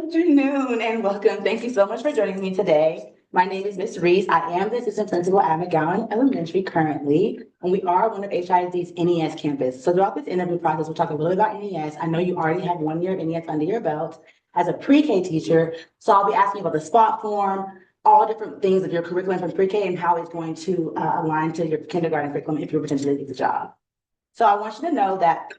afternoon and welcome. Thank you so much for joining me today. My name is Miss Reese. I am the assistant principal at McGowan Elementary currently, and we are one of HISD's NES campus. So throughout this interview process, we'll talk a little bit about NES. I know you already have 1 year of NES under your belt as a pre-K teacher, so I'll be asking you about the spot form, all different things of your curriculum from pre-K and how it's going to align to your kindergarten curriculum if you potentially get the job. So I want you to know that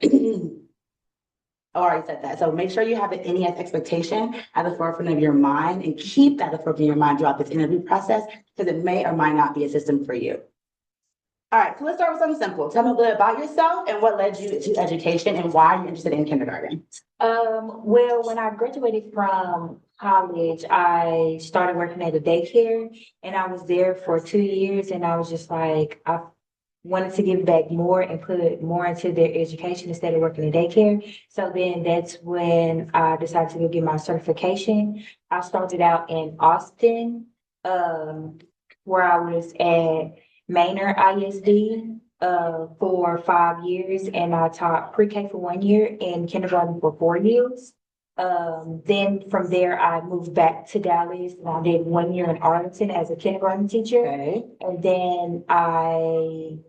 I already said that. So make sure you have the NES expectation at the forefront of your mind and keep that at the forefront of your mind throughout this interview process because it may or might not be a system for you. All right, so let's start with something simple. Tell me a little bit about yourself and what led you to education and why you're interested in kindergarten. Well, when I graduated from college, I started working at a daycare and I was there for 2 years and I was just like, I wanted to give back more and put more into their education instead of working in daycare. So then that's when I decided to go get my certification. I started out in Austin, where I was at Maynard ISD for 5 years, and I taught pre-K for 1 year and kindergarten for 4 years. Then from there, I moved back to Dallas and I did 1 year in Arlington as a kindergarten teacher. Okay. And then I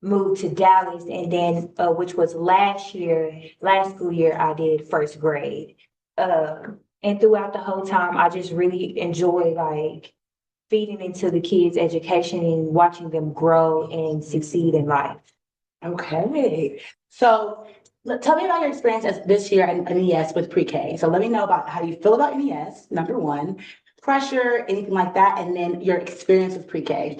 moved to Dallas and then, which was last school year, I did first grade. And throughout the whole time, I just really enjoy like feeding into the kids' education and watching them grow and succeed in life. Okay. So tell me about your experience as this year in NES with pre-K. So let me know about how you feel about NES, number one, pressure, anything like that, and then your experience with pre-K.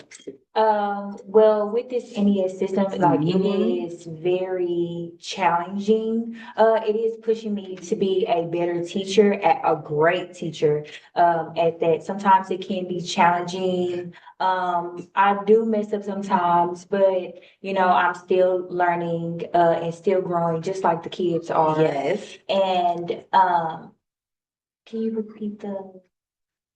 Well, with this NES system, like it Mhm. is very challenging. It is pushing me to be a better teacher, a great teacher. At that, sometimes it can be challenging. I do mess up sometimes, but I'm still learning, and still growing, just like the kids are. Yes. And can you repeat the?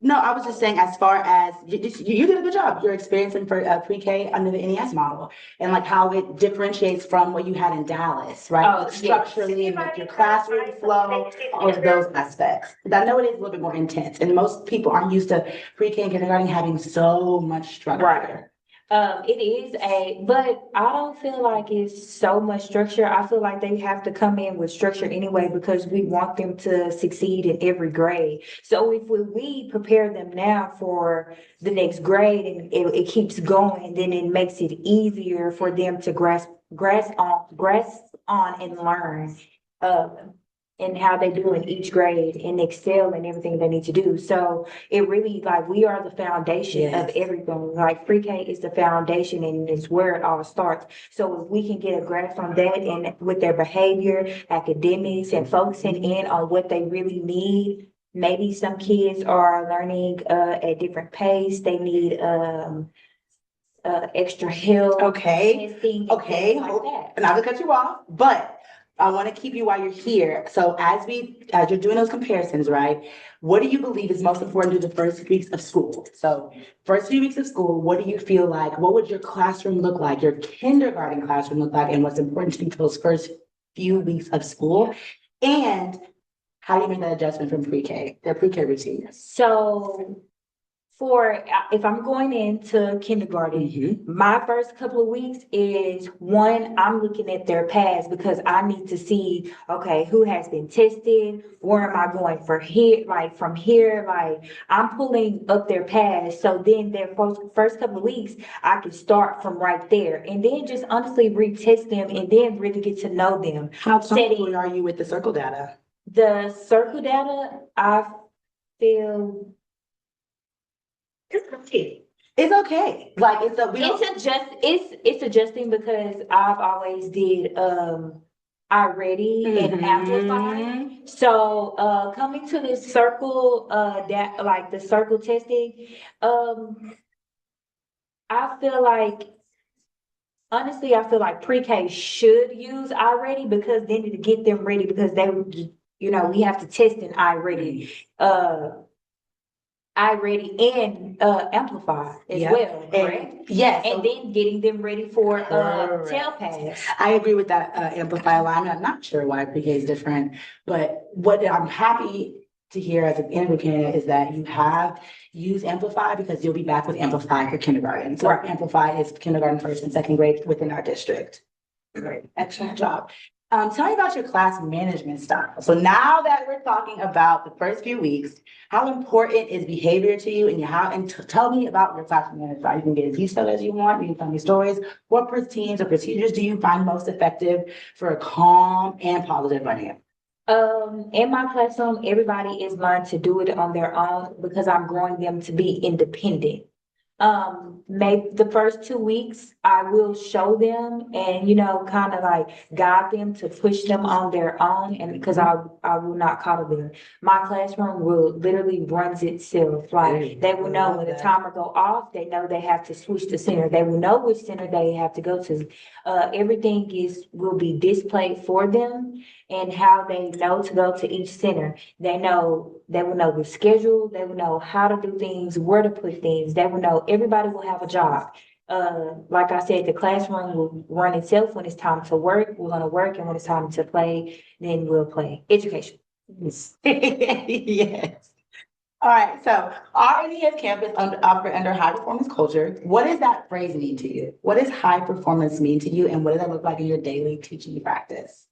No, I was just saying, as far as you did a good job. Your experience in for pre-K under the NES model, and like how it differentiates from what you had in Dallas, right? Oh, yes. Structurally, and with your classroom flow, all of those aspects. Because I know it is a little bit more intense, and most people aren't used to pre-K and kindergarten having so much structure. Right. It is but I don't feel like it's so much structure. I feel like they have to come in with structure anyway because we want them to succeed in every grade. So if we prepare them now for the next grade and it keeps going, then it makes it easier for them to grasp on and learn. And how they do in each grade and excel in everything they need to do. So it really like we are the foundation of everything. Like pre-K is the foundation and it's where it all starts. So if we can get a grasp on that and with their behavior, academics, and focusing in on what they really need. Maybe some kids are learning at different pace. They need extra help. Okay. Testing, Okay. and things like that. And not to cut you off, but I want to keep you while you're here. So as you're doing those comparisons, right? What do you believe is most important to the first weeks of school? So first few weeks of school, what do you feel like? What would your classroom look like? Your kindergarten classroom look like? And what's important to you for those first few weeks of school? And how do you make that adjustment from pre-K, their pre-K routine? So if I'm going into kindergarten, my first couple of weeks is one, I'm looking at their past because I need to see, okay, who has been tested, where am I going for here, like from here, like I'm pulling up their past. So then their first couple of weeks, I can start from right there and then just honestly retest them and then really get to know them. How comfortable are you with the circle data? The circle data, I feel it's okay. It's okay. Like It's adjusting because I've always did iReady and Amplify. So coming to this circle that like the circle testing, I feel like honestly I feel like pre-K should use iReady because then to get them ready because we have to test in iReady. iReady and Amplify as well, correct? Yes. And then getting them ready for TailPass. I agree with that Amplify alignment. I'm not sure why pre-K is different, but what I'm happy to hear as an interview candidate is that you have used Amplify because you'll be back with Amplify for kindergarten. So Right. Amplify is kindergarten, first and second grade within our district. Great, excellent job. Tell me about your class management style. So now that we're talking about the first few weeks, how important is behavior to you and tell me about your class management style. You can get as detailed as you want. You can tell me stories. What routines or procedures do you find most effective for a calm and positive learning? In my classroom, everybody is learned to do it on their own because I'm growing them to be independent. Maybe the first 2 weeks, I will show them and, kind of like guide them to push them on their own. And because I will not coddle them. My classroom will literally runs itself. Like they will know when the timer go off, they know they have to switch the center. They will know which center they have to go to. Everything will be displayed for them and how they know to go to each center. They will know the schedule, they will know how to do things, where to put things, they will know everybody will have a job. Like I said, the classroom will run itself. When it's time to work, we're gonna work, and when it's time to play, then we'll play. Education. Yes. All right, so our NES campus operate under high performance culture. What does that phrase mean to you? What does high performance mean to you, and what does that look like in your daily teaching practice?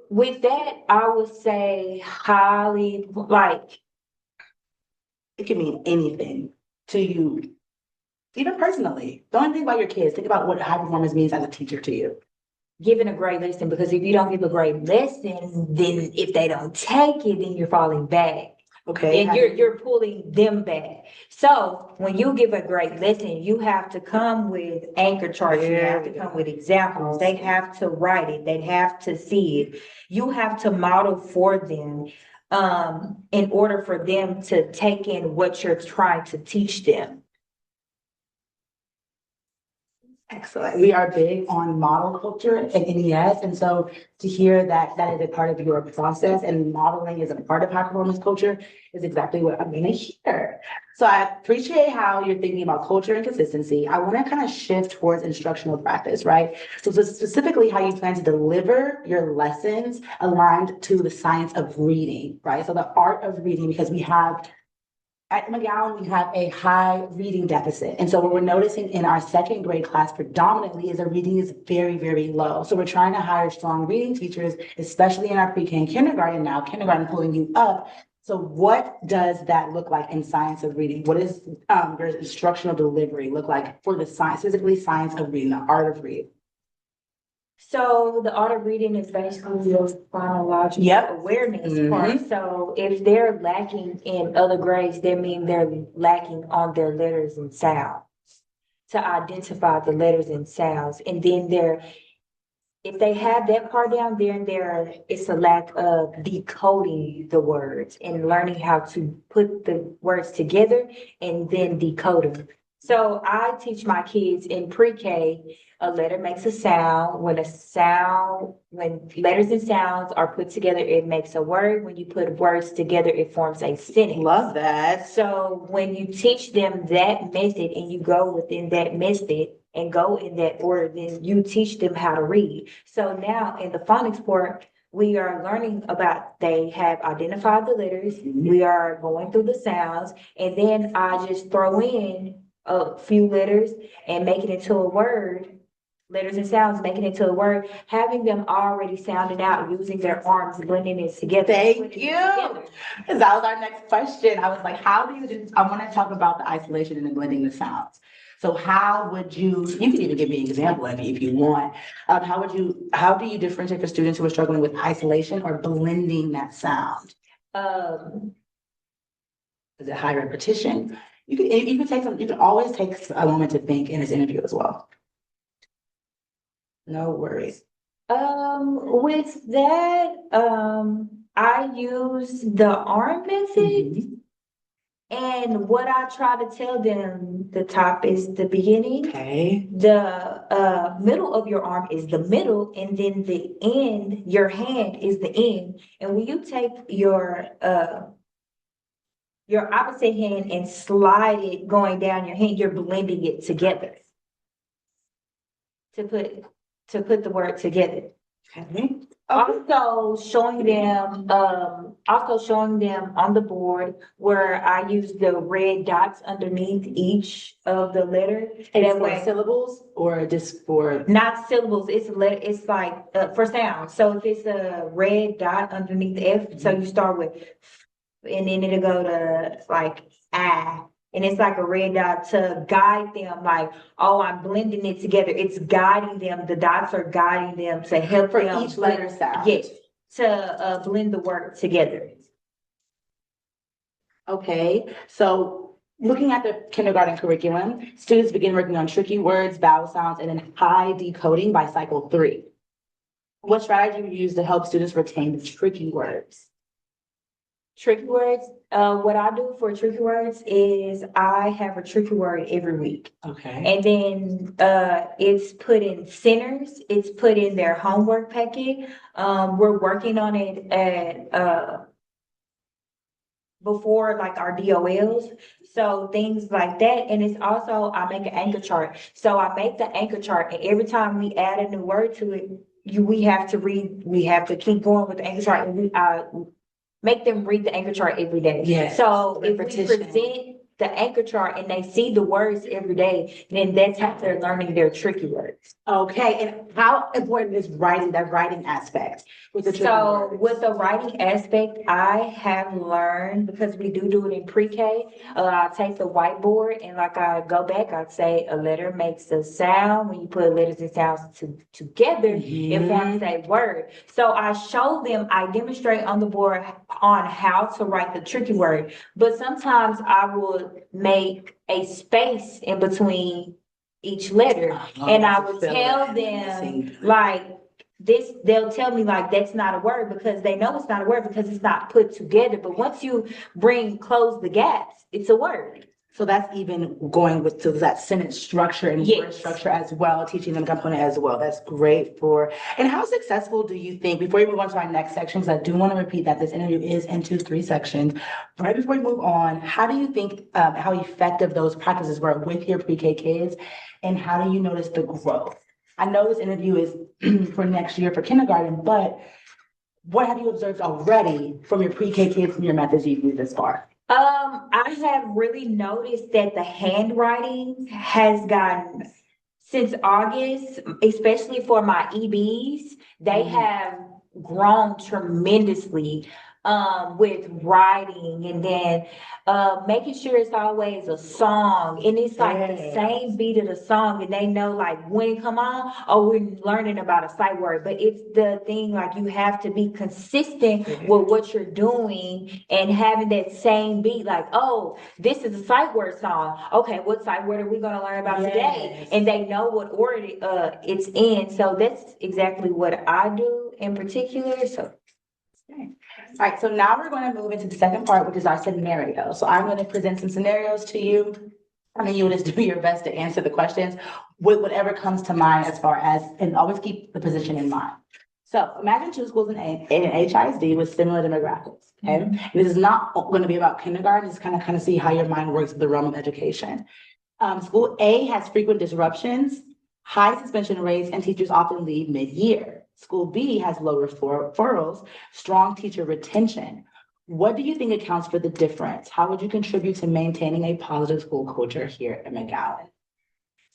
With that, I would say highly, like, It can mean anything to you, even personally. Don't think about your kids. Think about what high performance means as a teacher to you. giving a great lesson, because if you don't give a great lesson, then if they don't take it, then you're falling back. Okay. And you're pulling them back. So when you give a great lesson, you have to come with anchor charts, you have to come with examples, they have to write it, they have to see it. You have to model for them, in order for them to take in what you're trying to teach them. Excellent. We are big on model culture at NES. And so to hear that that is a part of your process and modeling is a part of high performance culture is exactly what I'm going to hear. So I appreciate how you're thinking about culture and consistency. I want to kind of shift towards instructional practice, right? So specifically how you plan to deliver your lessons aligned to the science of reading, right? So the art of reading, because we have at McGowan, we have a high reading deficit. And so what we're noticing in our second grade class predominantly is the reading is very, very low. So we're trying to hire strong reading teachers, especially in our pre-K and kindergarten now, kindergarten pulling you up. So what does that look like in science of reading? What does your instructional delivery look like for the science, physically science of reading, the art of reading? So the art of reading is basically your chronological awareness part. So if they're lacking in other grades, that means they're lacking on their letters and sounds. To identify the letters and sounds. And then if they have that part down, then it's a lack of decoding the words and learning how to put the words together and then decode them. So I teach my kids in pre-K, a letter makes a sound. When letters and sounds are put together, it makes a word. When you put words together, it forms a sentence. Love that. So when you teach them that method and you go within that method and go in that order, then you teach them how to read. So now in the phonics part, we are learning about, they have identified the letters, we are going through the sounds, and then I just throw in a few letters and make it into a word. Letters and sounds, making it into a word, having them already sounding out, using their arms, blending it together. Thank you. Because that was our next question. I was like, how do you do, I want to talk about the isolation and the blending the sounds. So how would you can even give me an example of it if you want. How do you differentiate for students who are struggling with isolation or blending that sound? Is it high repetition? You can always take a moment to think in this interview as well. No worries. With that, I use the arm method. And what I try to tell them, the top is the beginning. Okay. The middle of your arm is the middle, and then the end, your hand is the end. And when you take your opposite hand and slide it going down your hand, you're blending it together to put the word together. Okay. Also showing them, on the board where I use the red dots underneath each of the letter. And That for way, syllables or just for, not syllables, it's like, for sound. So if it's a red dot underneath the F, so you start with, and then it'll go to like I. And it's like a red dot to guide them, like, oh, I'm blending it together. It's guiding them. The dots are guiding them to help for them. each letter sound? Yes, to blend the word together. Okay, so looking at the kindergarten curriculum, students begin working on tricky words, vowel sounds, and then high decoding by cycle 3. What strategy would you use to help students retain the tricky words? Tricky words, what I do for tricky words is I have a tricky word every week. Okay. And then it's put in centers, it's put in their homework packet. We're working on it at before like our DOLs. So things like that. And it's also, I make an anchor chart. So I make the anchor chart, and every time we add a new word to it, we have to keep going with the anchor chart, and we make them read the anchor chart every day. Yes. So if we Repetition. present the anchor chart and they see the words every day, then that's how they're learning their tricky words. Okay, and how important is writing, that writing aspect with the tricky So words? with the writing aspect, I have learned, because we do it in pre-K, I take the whiteboard and like I go back, I'd say a letter makes a sound. When you put letters and sounds together, it forms a word. So I show them, I demonstrate on the board on how to write the tricky word. But sometimes I will make a space in between each letter. And I would tell them like this, they'll tell me like, that's not a word, because they know it's not a word because it's not put together. But once you close the gaps, it's a word. So that's even going with to that sentence structure and word Yes. structure as well, teaching them component as well. That's great for, and how successful do you think, before we move on to our next sections, I do want to repeat that this interview is in 3 sections. Right before we move on, how do you think, how effective those practices were with your pre-K kids? And how do you notice the growth? I know this interview is for next year for kindergarten, but what have you observed already from your pre-K kids and your methods you've used this far? I have really noticed that the handwriting has gotten, since August, especially for my EBs, they have grown tremendously with writing, and then making sure it's always a song, and it's like the Yes. same beat of the song, and they know like when it come on, oh, we're learning about a sight word. But it's the thing, like you have to be consistent with what you're doing and having that same beat, like, oh, this is a sight word song. Okay, what sight word are we gonna learn about today? Yes. And they know what order it's in. So that's exactly what I do in particular. So Okay. All right, so now we're going to move into the second part, which is our scenario. So I'm going to present some scenarios to you, and then you'll just do your best to answer the questions with whatever comes to mind as far as, and always keep the position in mind. So imagine 2 schools in HISD with similar demographics, okay? And this is not going to be about kindergarten, it's kind of see how your mind works in the realm of education. School A has frequent disruptions, high suspension rates, and teachers often leave mid-year. School B has low referrals, strong teacher retention. What do you think accounts for the difference? How would you contribute to maintaining a positive school culture here at McGowan?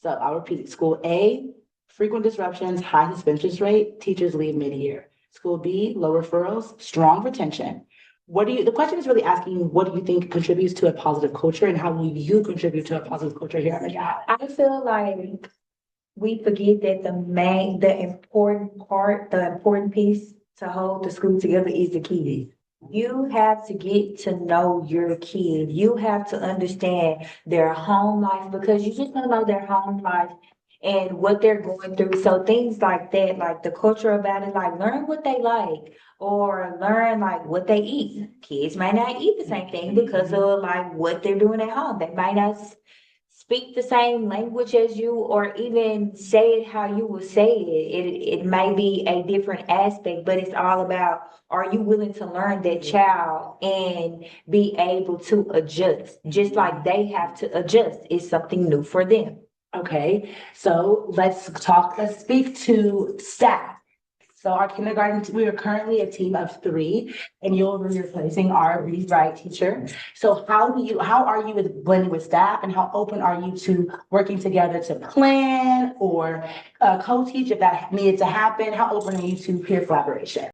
So I'll repeat it. School A, frequent disruptions, high suspension rate, teachers leave mid-year. School B, low referrals, strong retention. The question is really asking you, what do you think contributes to a positive culture, and how will you contribute to a positive culture here at McGowan? I feel like we forget that the important piece to hold the school together is the kid. You have to get to know your kid. You have to understand their home life, because you just don't know their home life and what they're going through. So things like that, like the culture about it, like learn what they like or learn like what they eat. Kids might not eat the same thing because of like what they're doing at home. They might not speak the same language as you, or even say it how you would say it. It may be a different aspect, but it's all about, are you willing to learn that child and be able to adjust, just like they have to adjust. It's something new for them. Okay, so let's speak to staff. So our kindergarten, we are currently a team of 3, and you'll be replacing our read write teacher. So how are you with blending with staff, and how open are you to working together to plan or co-teach if that needed to happen? How open are you to peer collaboration?